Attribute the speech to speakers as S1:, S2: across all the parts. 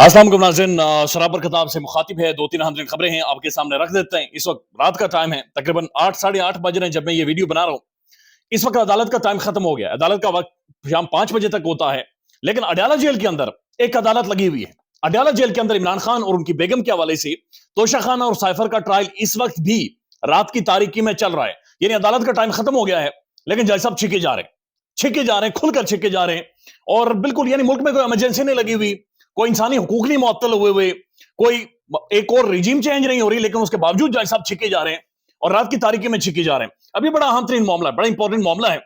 S1: अस्सलाम वालेकुम नाज़रीन, शराब पर खिताब से मुखातिब है। दो तीन अहम खबरें हैं आपके सामने रख देते हैं। इस वक्त रात का टाइम है, तकरीबन 8 साढ़े 8 बज रहे हैं जब मैं ये वीडियो बना रहा हूँ। इस वक्त अदालत का टाइम खत्म हो गया। अदालत का वक्त शाम 5 बजे तक होता है, लेकिन अडयाला जेल के अंदर एक अदालत लगी हुई है। अडयाला जेल के अंदर इमरान खान और उनकी बेगम के हवाले से तोशा खान और साइफर का ट्रायल इस वक्त भी रात की तारीकी में चल रहा है। यानी अदालत का टाइम खत्म हो गया है, लेकिन जज साहब छिके जा रहे हैं, छिके जा रहे हैं, खुलकर छिके जा रहे हैं। और बिल्कुल यानी मुल्क में कोई इमरजेंसी नहीं लगी हुई, कोई इंसानी हुकूक नहीं मुअत्तल हुए, कोई एक और रिजीम चेंज नहीं हो रही, लेकिन उसके बावजूद जज साहब छिके जा रहे हैं और रात की तारीकी में छिके जा रहे हैं। अभी बड़ा अहम तरीन मामला है, बड़ा इंपॉर्टेंट मामला है।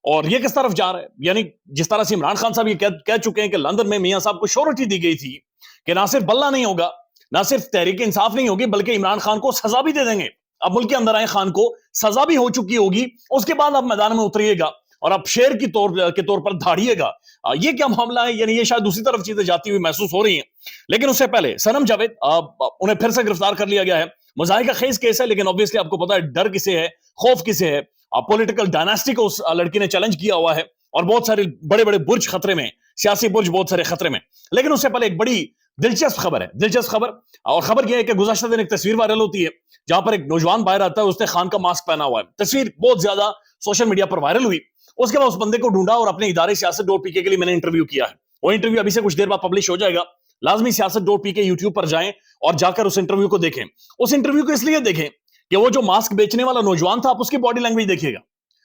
S1: और ये किस तरफ जा रहा है? यानी जिस तरह से इमरान खान साहब ये कह चुके हैं कि लंदन में मियां साहब को श्योरिटी दी गई थी कि ना सिर्फ बल्ला नहीं होगा, ना सिर्फ तहरीक इंसाफ नहीं होगी, बल्कि इमरान खान को सजा भी दे देंगे। अब मुल्क के अंदर आए खान को सजा भी हो चुकी होगी, उसके बाद आप मैदान में उतरिएगा और आप शेर के तौर पर धाड़िएगा। ये क्या मामला है? यानी ये शायद दूसरी तरफ चीजें जाती हुई महसूस हो रही हैं। लेकिन उससे पहले सनम जावेद, उन्हें फिर से गिरफ्तार कर लिया गया है। मुजाहिका खेज केस है, लेकिन ऑब्वियसली आपको पता है डर किसे है, खौफ किसे है। पॉलिटिकल डायनास्टी को उस लड़की ने चैलेंज किया हुआ है और बहुत सारे बड़े बड़े बुर्ज खतरे में, सियासी बुर्ज बहुत सारे खतरे में। लेकिन उससे पहले एक बड़ी दिलचस्प खबर है, दिलचस्प खबर। और खबर यह है कि गुज़श्ता दिन एक तस्वीर वायरल होती है जहां पर एक नौजवान बाहर आता है, उसने खान का मास्क पहना हुआ है। तस्वीर बहुत ज्यादा सोशल मीडिया पर वायरल हुई। उसके बाद उस बंदे को ढूंढा और अपने इदारे सियासत डॉट पीके के लिए मैंने इंटरव्यू किया है। वो इंटरव्यू अभी से कुछ देर बाद पब्लिश हो जाएगा। लाजमी सियासत डॉट पीके यूट्यूब पर जाएं और जाकर उस इंटरव्यू को देखें। उस इंटरव्यू को इसलिए देखें कि वो जो मास्क बेचने वाला नौजवान था, आप उसकी बॉडी लैंग्वेज देखिएगा।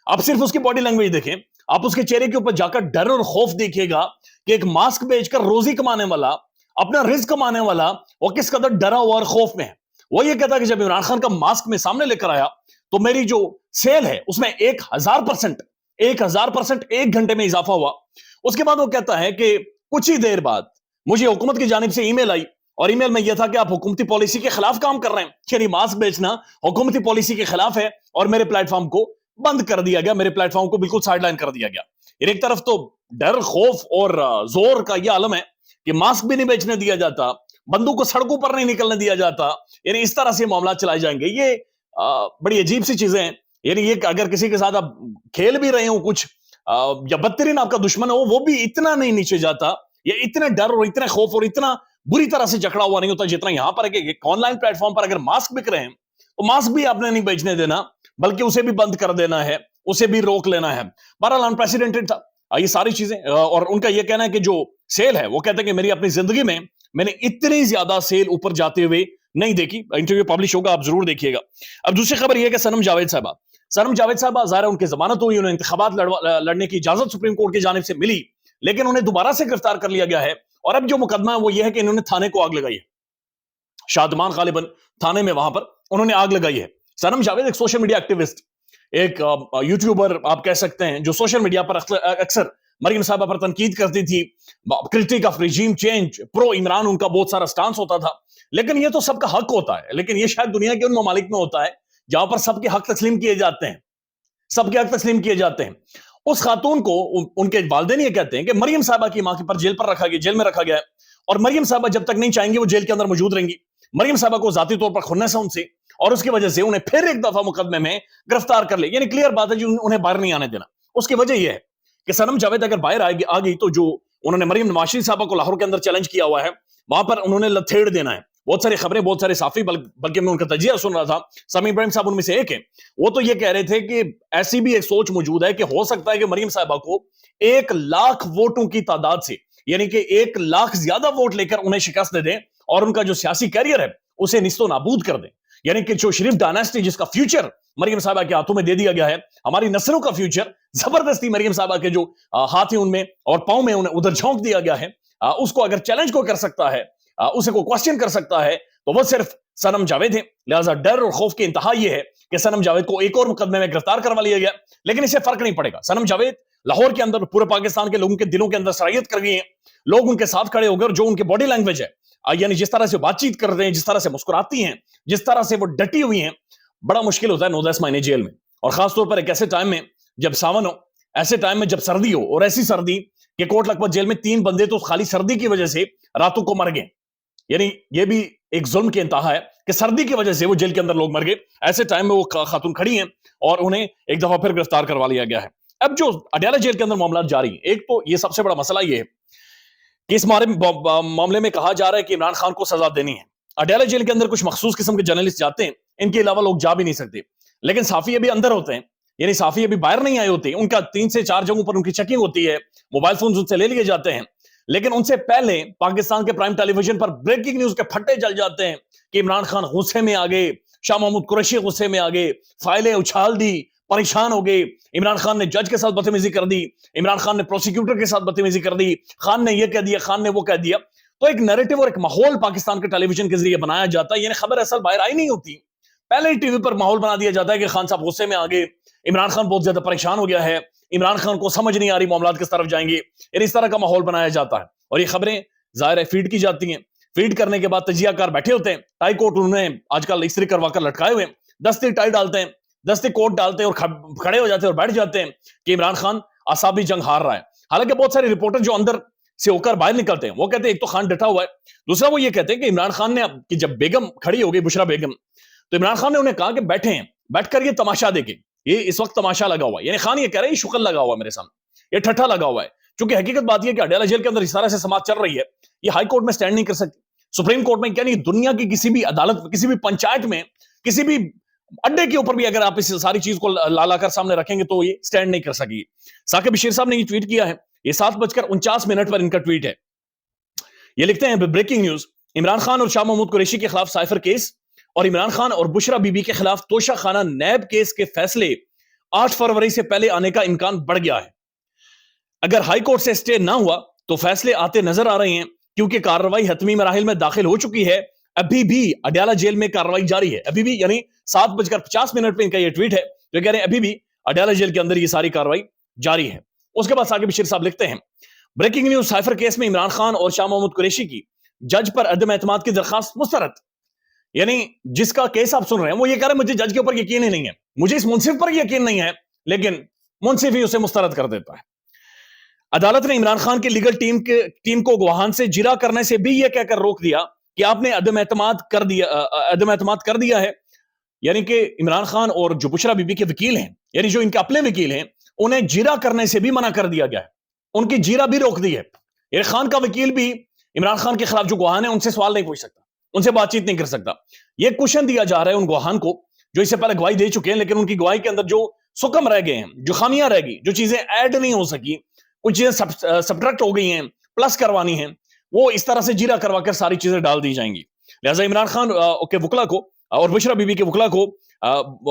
S1: आप सिर्फ उसकी बॉडी लैंग्वेज देखें, आप उसके चेहरे के ऊपर जाकर डर और खौफ देखिएगा कि एक मास्क बेचकर रोजी कमाने वाला, अपना रिस्क कमाने वाला, वो किस कदर डरा हुआ और खौफ में है। वो ये कहता है कि जब इमरान खान का मास्क में सामने लेकर आया तो मेरी जो सेल है उसमें 1000% 1 घंटे में इजाफा हुआ। उसके बाद वो कहता है कि कुछ ही देर बाद मुझे हुकूमत की जानिब से ईमेल आई और ईमेल में यह था कि आप हुकूमती पॉलिसी के खिलाफ काम कर रहे हैं। यानी मास्क बेचना हुकूमती पॉलिसी के खिलाफ है और मेरे प्लेटफॉर्म को बंद कर दिया गया, मेरे प्लेटफॉर्म को बिल्कुल साइडलाइन कर दिया गया। एक तरफ तो डर, खौफ और जोर का यह आलम है कि मास्क भी नहीं बेचने दिया जाता, बंदूक को सड़कों पर नहीं निकलने दिया जाता। यानी इस तरह से मामला चलाए जाएंगे। ये बड़ी अजीब सी चीजें हैं। यानी ये अगर किसी के साथ आप खेल भी रहे हो कुछ, या बदतरीन आपका दुश्मन हो, वो भी इतना नहीं नीचे जाता, ये इतने डर और इतने खौफ और इतना बुरी तरह से जकड़ा हुआ नहीं होता जितना यहां पर है कि ऑनलाइन प्लेटफॉर्म पर अगर मास्क बिक रहे हैं तो मास्क भी आपने नहीं बेचने देना, बल्कि उसे भी बंद कर देना है, उसे भी रोक लेना है। बहरहाल अनप्रेसिडेंटेड था ये सारी चीजें। और उनका यह कहना है कि जो सेल है, वो कहते हैं कि मेरी अपनी जिंदगी में मैंने इतनी ज्यादा सेल ऊपर जाते हुए नहीं देखी। इंटरव्यू पब्लिश होगा, आप जरूर देखिएगा। अब दूसरी खबर यह है कि सनम जावेद साहबा ज़ाहिर उनकी जमानत हुई, उन्हें इंतखाबात लड़ने की इजाजत सुप्रीम कोर्ट की जानिब से मिली, लेकिन उन्हें दोबारा से गिरफ्तार कर लिया गया है। और अब जो मुकदमा है वो ये है कि इन्होंने थाने को आग लगाई है। शादमान गालिबन थाने में, वहां पर उन्होंने आग लगाई है। सनम जावेद एक सोशल मीडिया एक्टिविस्ट, एक यूट्यूबर आप कह सकते हैं, जो सोशल मीडिया पर अक्सर मरीम साहबा पर तनकीद करती थी, critic of regime change, pro Imran उनका बहुत सारा स्टांस होता था। लेकिन ये तो सबका हक होता है, लेकिन ये शायद दुनिया के उन ममालिक में होता है जहां पर सबके हक तस्लीम किए जाते हैं, सबके हक तस्लीम किए जाते हैं। उस खातून को उनके वालिदैन ये कहते हैं कि मरियम साहबा की मां के पर जेल में रखा गया है और मरियम साहबा जब तक नहीं चाहेंगी वो जेल के अंदर मौजूद रहेंगी। मरियम साहबा को जाती तौर पर खुन्नस है उनसे, और उसकी वजह से उन्हें फिर एक दफा मुकदमे में गिरफ्तार कर ले। यानी क्लियर बात है जी, उन्हें बाहर नहीं आने देना। उसकी वजह यह है कि सनम जावेद अगर बाहर आ गई तो जो उन्होंने मरियम नवाज साहबा को लाहौर के अंदर चैलेंज किया हुआ है, वहां पर उन्होंने लथेड़ देना है। बहुत सारी खबरें, बहुत सारे साफी, बल्कि मैं उनका तजिया सुन रहा था, समी इब्राहिम साहब उनमें से एक है, वो तो ये कह रहे थे कि ऐसी भी एक सोच मौजूद है कि हो सकता है कि मरियम साहबा को 1 लाख वोटों की तादाद से, यानी कि 1 लाख ज्यादा वोट लेकर उन्हें शिकस्त दे दें और उनका जो सियासी कैरियर है उसे निस्तो नाबूद कर दें। यानी कि जो शरीफ डायनेस्टी, जिसका फ्यूचर मरियम साहबा के हाथों में दे दिया गया है, हमारी नस्लों का फ्यूचर जबरदस्ती मरियम साहबा के जो हाथ है उनमें और पांव में उन्हें उधर झोंक दिया गया है, उसको अगर चैलेंज को कर सकता है, उसे को क्वेश्चन कर सकता है, तो वह सिर्फ सनम जावेद है। लिहाजा डर और खौफ की इंतहा यह है कि सनम जावेद को एक और मुकदमे में गिरफ्तार करवा लिया गया। लेकिन इससे फर्क नहीं पड़ेगा। सनम जावेद लाहौर के अंदर, पूरे पाकिस्तान के लोगों के दिलों के अंदर सरायत कर गई हैं। लोग उनके साथ खड़े होकर, जो उनके बॉडी लैंग्वेज है, यानी जिस तरह से बातचीत कर रहे हैं, जिस तरह से मुस्कुराती हैं, जिस तरह से वो डटी हुई हैं, बड़ा मुश्किल होता है 9-10 महीने जेल में। और खासतौर पर एक ऐसे टाइम में जब सावन हो, ऐसे टाइम में जब सर्दी हो, और ऐसी सर्दी कि कोट लखपत जेल में 3 बंदे तो खाली सर्दी की वजह से रातों को मर गए। यानी ये भी एक जुल्म की इंतहा है कि सर्दी की वजह से वो जेल के अंदर लोग मर गए। ऐसे टाइम में वो खातून खड़ी हैं और उन्हें एक दफा फिर गिरफ्तार करवा लिया गया है। अब जो अडयाला जेल के अंदर मामला जारी है, एक तो ये सबसे बड़ा मसला ये है کہ اس معاملے میں کہا جا رہا ہے کہ عمران خان کو سزا دینی ہے. اڈیالہ جیل کے اندر کچھ مخصوص قسم کے جرنلسٹ جاتے ہیں, ان کے علاوہ لوگ جا بھی نہیں سکتے, لیکن صحافی ابھی اندر ہوتے ہیں, یعنی صحافی ابھی باہر نہیں آئے ہوتے, ان کا 3 سے 4 جگہوں پر ان کی چیکنگ ہوتی ہے, موبائل فونز ان سے لے لیے جاتے ہیں, لیکن ان سے پہلے پاکستان کے پرائم ٹیلی ویژن پر بریکنگ نیوز کے پھٹے چل جاتے ہیں کہ عمران خان غصے میں آ گئے, شاہ محمود قریشی غصے میں آ گئے, فائلیں اچھال دی, پریشان ہو گئے, عمران خان نے جج کے ساتھ بدتمیزی کر دی, عمران خان نے پروسیکیوٹر کے ساتھ بدتمیزی کر دی, خان نے یہ کہہ دیا, خان نے وہ کہہ دیا. تو ایک نیریٹو اور ایک ماحول پاکستان کے ٹیلی ویژن کے ذریعے بنایا جاتا ہے, یعنی خبر اصل باہر آئی نہیں ہوتی, پہلے ہی ٹی وی پر ماحول بنا دیا جاتا ہے کہ خان صاحب غصے میں آ گئے, عمران خان بہت زیادہ پریشان ہو گیا ہے, عمران خان کو سمجھ نہیں آ رہی معاملات کس طرف جائیں گے, یعنی اس طرح کا ماحول بنایا جاتا ہے. اور یہ خبریں ظاہر ہے فیڈ کی جاتی ہیں, فیڈ کرنے کے بعد تجزیہ کار بیٹھے ہوتے ہیں, ٹائی کوٹ انہوں نے آج کل استری کروا کر لٹکائے ہوئے ہیں, دستے ٹائی ڈالتے ہیں, دستے کوٹ ڈالتے ہیں اور کھڑے ہو جاتے ہیں اور بیٹھ جاتے ہیں کہ عمران خان اعصابی جنگ ہار رہا ہے. حالانکہ بہت سارے رپورٹر جو اندر سے ہو کر باہر نکلتے ہیں وہ کہتے ہیں ایک تو خان ڈٹا ہوا ہے, دوسرا وہ یہ کہتے ہیں کہ عمران خان نے کہ جب بیگم کھڑی ہو گئی بشرا بیگم, تو عمران خان نے انہیں کہا کہ بیٹھے ہیں, بیٹھ کر یہ تماشا دیکھیں, یہ اس وقت تماشا لگا ہوا ہے, یعنی خان یہ کہہ رہے ہیں یہ شکل لگا ہوا ہے میرے سامنے, یہ ٹھٹھا لگا ہوا ہے. چونکہ حقیقت بات یہ کہ اڈیالہ جیل کے اندر اس طرح سے سماعت چل رہی ہے, یہ ہائی کورٹ میں سٹینڈ نہیں کر سکتی, سپریم کورٹ میں, یعنی دنیا کی کسی بھی عدالت, کسی بھی پنچایت میں, کسی بھی اڈے کے اوپر بھی اگر آپ اس ساری چیز کو لا کر سامنے رکھیں گے تو یہ سٹینڈ نہیں کر سکے. ثاقب بشیر صاحب نے یہ ٹویٹ کیا ہے, یہ 7:49 پر ان کا ٹویٹ ہے. یہ لکھتے ہیں بریکنگ نیوز, عمران خان اور شاہ محمود قریشی کے خلاف سائفر کیس اور عمران خان اور بشرا بی بی کے خلاف توشہ خانہ نیب کیس کے فیصلے 8 فروری سے پہلے آنے کا امکان بڑھ گیا ہے. اگر ہائی کورٹ سے اسٹے نہ ہوا تو فیصلے آتے نظر آ رہے ہیں, کیونکہ کارروائی حتمی مراحل میں داخل ہو چکی ہے. ابھی بھی اڈیالہ جیل میں کارروائی جاری ہے, ابھی بھی, یعنی 7:50 پہ ان کا یہ ٹویٹ ہے جو کہہ رہے ہیں ابھی بھی اڈیالہ جیل کے اندر یہ ساری کارروائی جاری ہے. اس کے بعد ثاقب بشیر صاحب لکھتے ہیں بریکنگ نیوز, سائفر کیس میں عمران خان اور شاہ محمود قریشی کی جج پر عدم اعتماد کی درخواست مسترد. یعنی جس کا کیس آپ سن رہے ہیں وہ یہ کہہ رہے ہیں مجھے جج کے اوپر یقین ہی نہیں ہے, مجھے اس منصف پر یقین نہیں ہے, لیکن منصف ہی اسے مسترد کر دیتا ہے. عدالت نے عمران خان کی لیگل ٹیم کو گواہان سے جرا کرنے سے بھی یہ کہہ کر روک دیا کہ آپ نے عدم اعتماد کر دیا ہے. یعنی کہ عمران خان اور جو بشرا بی بی کے وکیل ہیں, یعنی جو ان کے اپنے وکیل ہیں, انہیں جرا کرنے سے بھی منع کر دیا گیا ہے, ان کی جیرا بھی روک دی ہے. یہ خان کا وکیل بھی عمران خان کے خلاف جو گواہان ہیں ان سے سوال نہیں پوچھ سکتا, ان سے بات چیت نہیں کر سکتا. یہ کوشچن دیا جا رہا ہے ان گواہان کو جو اس سے پہلے گواہی دے چکے ہیں, لیکن ان کی گواہی کے اندر جو سکم رہ گئے ہیں, جو خامیاں رہ گئی, جو چیزیں ایڈ نہیں ہو سکی, کچھ چیزیں سبٹریکٹ ہو گئی ہیں, پلس کروانی ہیں, وہ اس طرح سے جیرا کروا کر ساری چیزیں ڈال دی جائیں گی. لہٰذا عمران خان کے وکلا کو اور بشرا بی بی کے وکلا کو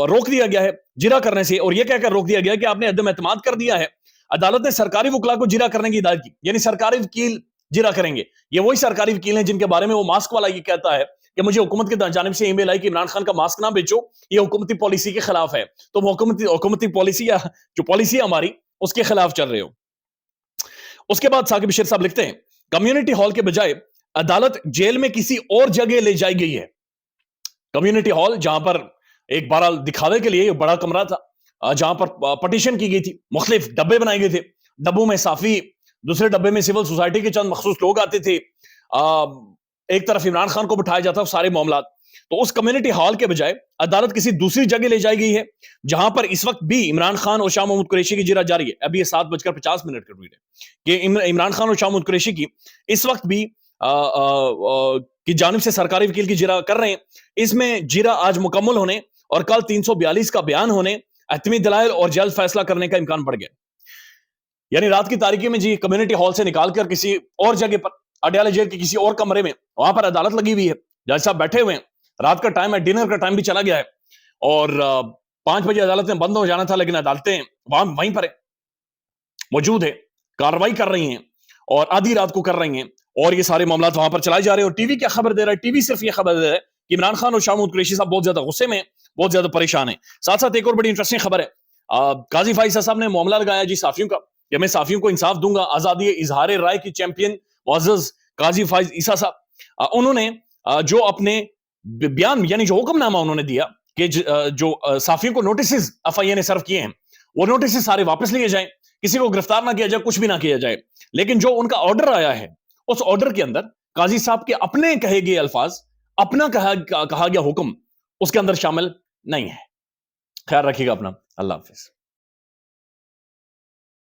S1: روک دیا گیا ہے جیرا کرنے سے, اور یہ کہہ کر روک دیا گیا کہ آپ نے عدم اعتماد کر دیا ہے. عدالت نے سرکاری وکلا کو جرا کرنے کی ہدایت کی, یعنی سرکاری وکیل جرا کریں گے. یہ وہی سرکاری وکیل ہیں جن کے بارے میں وہ ماسک والا یہ کہتا ہے کہ مجھے حکومت کی جانب سے ای میل آئی کہ عمران خان کا ماسک نہ بیچو, یہ حکومتی پالیسی کے خلاف ہے. تو وہ حکومتی پالیسی یا جو پالیسی ہے ہماری اس کے خلاف چل رہے ہو. اس کے بعد ثاقب بشیر صاحب لکھتے ہیں کمیونٹی ہال کے بجائے عدالت جیل میں کسی اور جگہ لے جائی گئی ہے. کمیونٹی ہال جہاں پر ایک بہرحال دکھاوے کے لیے بڑا کمرہ تھا, جہاں پر پٹیشن کی گئی تھی, مختلف ڈبے بنائے گئے تھے, ڈبوں میں صحافی, دوسرے ڈبے میں سول سوسائٹی کے چند مخصوص لوگ آتے تھے, ایک طرف عمران خان کو بٹھایا جاتا سارے معاملات. تو اس کمیونٹی ہال کے بجائے عدالت کسی دوسری جگہ لے جائی گئی ہے جہاں پر اس وقت بھی عمران خان اور شاہ محمود قریشی کی جرا جاری ہے. ابھی یہ 7:50 کا ٹویٹ ہے کہ عمران خان اور شاہ محمود قریشی کی اس وقت بھی کی جانب سے سرکاری وکیل کی جرا کر رہے ہیں. اس میں جرا آج مکمل ہونے اور کل 342 کا بیان ہونے, حتمی دلائل اور جلد فیصلہ کرنے کا امکان بڑھ گیا. یعنی رات کی تاریکی میں جی کمیونٹی ہال سے نکال کر کسی اور جگہ پر, اڈیالہ جیل کے کسی اور کمرے میں, وہاں پر عدالت لگی ہوئی ہے, جج صاحب بیٹھے ہوئے ہیں, رات کا ٹائم ہے, ڈنر کا ٹائم بھی چلا گیا ہے, اور 5 بجے عدالت میں بند ہو جانا تھا, لیکن عدالتیں وہیں پر موجود ہے, کارروائی کر رہی ہیں اور آدھی رات کو کر رہی ہیں, اور یہ سارے معاملات وہاں پر چلائے جا رہے ہیں. اور ٹی وی کیا خبر دے رہا ہے؟ ٹی وی صرف یہ خبر دے رہا ہے کہ عمران خان اور شاہ محمود قریشی صاحب بہت زیادہ غصے میں ہیں, بہت زیادہ پریشان ہیں. ساتھ ساتھ ایک اور بڑی انٹرسٹنگ خبر ہے, قاضی فائز صاحب نے معاملہ لگایا جی صحافیوں کا کہ میں صحافیوں کو انصاف دوں گا. آزادی اظہار رائے کی چیمپئن معزز قاضی فائز عیسیٰ صاحب, انہوں نے جو اپنے بیان یعنی جو حکم نامہ انہوں نے دیا کہ جو صحافیوں کو نوٹسز FIA نے سرو کیے ہیں وہ نوٹسز سارے واپس لیے جائیں, کسی کو گرفتار نہ کیا جائے, کچھ بھی نہ کیا جائے. لیکن جو ان کا آرڈر آیا ہے اس آرڈر کے اندر قاضی صاحب کے اپنے کہے گئے الفاظ, اپنا کہا گیا حکم اس کے اندر شامل نہیں ہے. خیال رکھیے گا اپنا. اللہ حافظ.